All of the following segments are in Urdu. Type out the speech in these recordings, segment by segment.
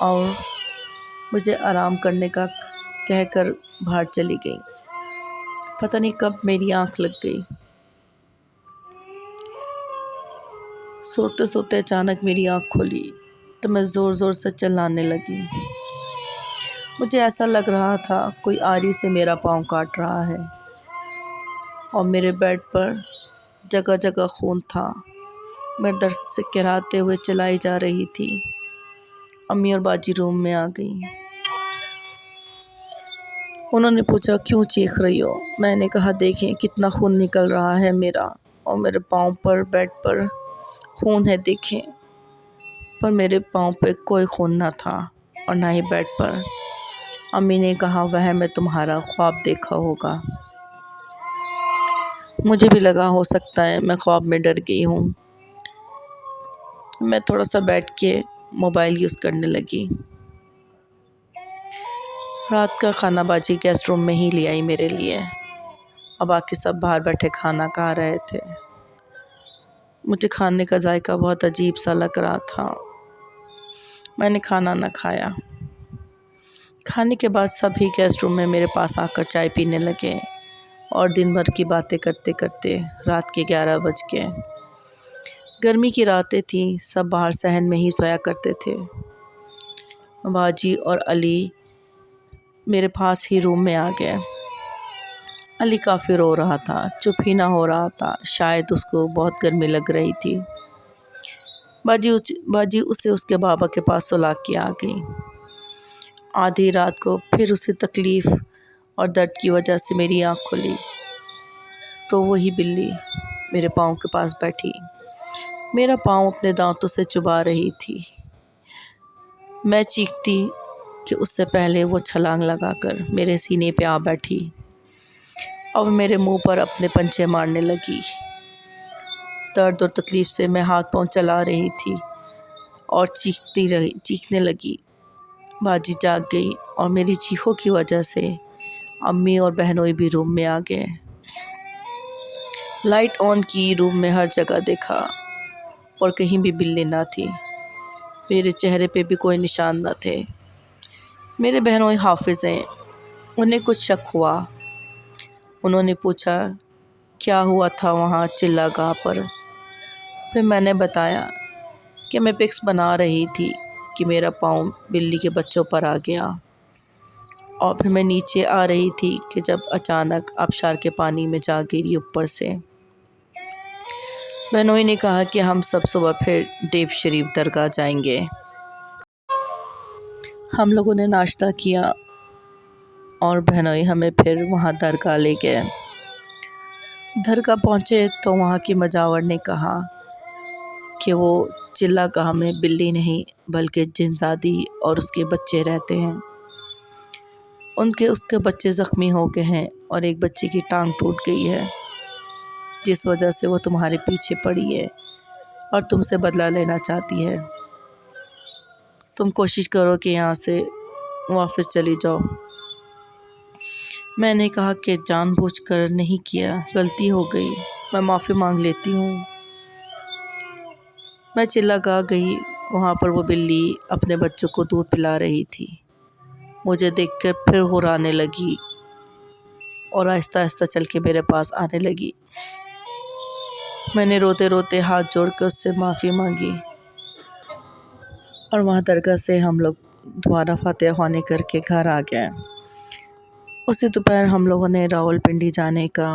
اور مجھے آرام کرنے کا کہہ کر باہر چلی گئی۔ پتہ نہیں کب میری آنکھ لگ گئی۔ سوتے سوتے اچانک میری آنکھ کھلی تو میں زور زور سے چلانے لگی۔ مجھے ایسا لگ رہا تھا کوئی آری سے میرا پاؤں کاٹ رہا ہے، اور میرے بیڈ پر جگہ جگہ خون تھا۔ میں درد سے کراہتے ہوئے چلائی جا رہی تھی۔ امی اور باجی روم میں آ گئیں۔ انہوں نے پوچھا کیوں چیخ رہی ہو؟ میں نے کہا دیکھیں کتنا خون نکل رہا ہے میرا، اور میرے پاؤں پر بیڈ پر خون ہے دیکھیں۔ پر میرے پاؤں پہ کوئی خون نہ تھا اور نہ ہی بیڈ پر۔ امی نے کہا وہم ہے تمہارا، خواب دیکھا ہوگا۔ مجھے بھی لگا ہو سکتا ہے میں خواب میں ڈر گئی ہوں۔ میں تھوڑا سا بیٹھ کے موبائل یوز کرنے لگی۔ رات کا کھانا باجی گیسٹ روم میں ہی لے آئی میرے لیے، اور باقی سب باہر بیٹھے کھانا کھا رہے تھے۔ مجھے کھانے کا ذائقہ بہت عجیب سا لگ رہا تھا۔ میں نے کھانا نہ کھایا۔ کھانے کے بعد سبھی گیسٹ روم میں میرے پاس آ کر چائے پینے لگے، اور دن بھر کی باتیں کرتے کرتے رات کے 11 بج گئے۔ گرمی کی راتیں تھیں، سب باہر صحن میں ہی سویا کرتے تھے۔ باجی اور علی میرے پاس ہی روم میں آ گئے۔ علی کافی رو رہا تھا، چپ ہی نہ ہو رہا تھا، شاید اس کو بہت گرمی لگ رہی تھی۔ باجی اسے اس کے بابا کے پاس سلا کے آ گئی۔ آدھی رات کو پھر اسی تکلیف اور درد کی وجہ سے میری آنکھ کھلی تو وہی بلی میرے پاؤں کے پاس بیٹھی، میرا پاؤں اپنے دانتوں سے چبا رہی تھی۔ میں چیختی کہ اس سے پہلے وہ چھلانگ لگا کر میرے سینے پہ آ بیٹھی اور میرے منہ پر اپنے پنچے مارنے لگی۔ درد اور تکلیف سے میں ہاتھ پاؤں چلا رہی تھی اور چیخنے لگی۔ باجی جاگ گئی اور میری چیخوں کی وجہ سے امی اور بہنوئی بھی روم میں آ گئے۔ لائٹ آن کی، روم میں ہر جگہ دیکھا اور کہیں بھی بلی نہ تھی۔ میرے چہرے پہ بھی کوئی نشان نہ تھے۔ میرے بہنوئی حافظ ہیں، انہیں کچھ شک ہوا۔ انہوں نے پوچھا کیا ہوا تھا وہاں چلہ گاہ پر۔ پھر میں نے بتایا کہ میں پکس بنا رہی تھی کہ میرا پاؤں بلی کے بچوں پر آ گیا، اور پھر میں نیچے آ رہی تھی کہ جب اچانک آبشار کے پانی میں جا گری اوپر سے۔ بہنوئی نے کہا کہ ہم سب صبح پھر ڈیب شریف درگاہ جائیں گے۔ ہم لوگوں نے ناشتہ کیا اور بہنوئی ہمیں پھر وہاں درگاہ لے گئے۔ درگاہ پہنچے تو وہاں کی مجاور نے کہا کہ وہ چلہ گاہ میں بلی نہیں بلکہ جن زادی اور اس کے بچے رہتے ہیں۔ اس کے بچے زخمی ہو گئے ہیں اور ایک بچے کی ٹانگ ٹوٹ گئی ہے، جس وجہ سے وہ تمہارے پیچھے پڑی ہے اور تم سے بدلہ لینا چاہتی ہے۔ تم کوشش کرو کہ یہاں سے واپس چلی جاؤ۔ میں نے کہا کہ جان بوجھ کر نہیں کیا، غلطی ہو گئی، میں معافی مانگ لیتی ہوں۔ میں چلہ گاہ گئی، وہاں پر وہ بلی اپنے بچوں کو دودھ پلا رہی تھی۔ مجھے دیکھ کر پھر ہرانے لگی اور آہستہ آہستہ چل کے میرے پاس آنے لگی۔ میں نے روتے روتے ہاتھ جوڑ کر اس سے معافی مانگی، اور وہاں درگاہ سے ہم لوگ دوبارہ فاتحہ خوانی کر کے گھر آ گئے۔ اسی دوپہر ہم لوگوں نے راولپنڈی جانے کا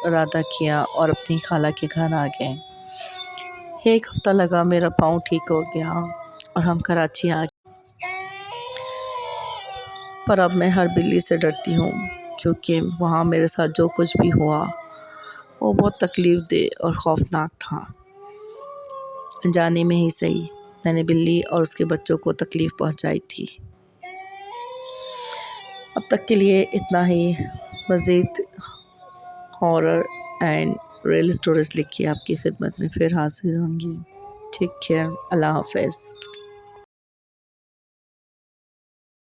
ارادہ کیا اور اپنی خالہ کے گھر آ گئے۔ 1 ہفتہ لگا، میرا پاؤں ٹھیک ہو گیا اور ہم کراچی آ گئے۔ پر اب میں ہر بلی سے ڈرتی ہوں، کیونکہ وہاں میرے ساتھ جو کچھ بھی ہوا وہ بہت تکلیف دہ اور خوفناک تھا۔ جانے میں ہی صحیح میں نے بلی اور اس کے بچوں کو تکلیف پہنچائی تھی۔ اب تک کے لیے اتنا ہی۔ مزید ہارر اینڈ ریئل اسٹوریز لکھ کے آپ کی خدمت میں پھر حاضر ہوں گی۔ ٹیک کیئر، اللہ حافظ۔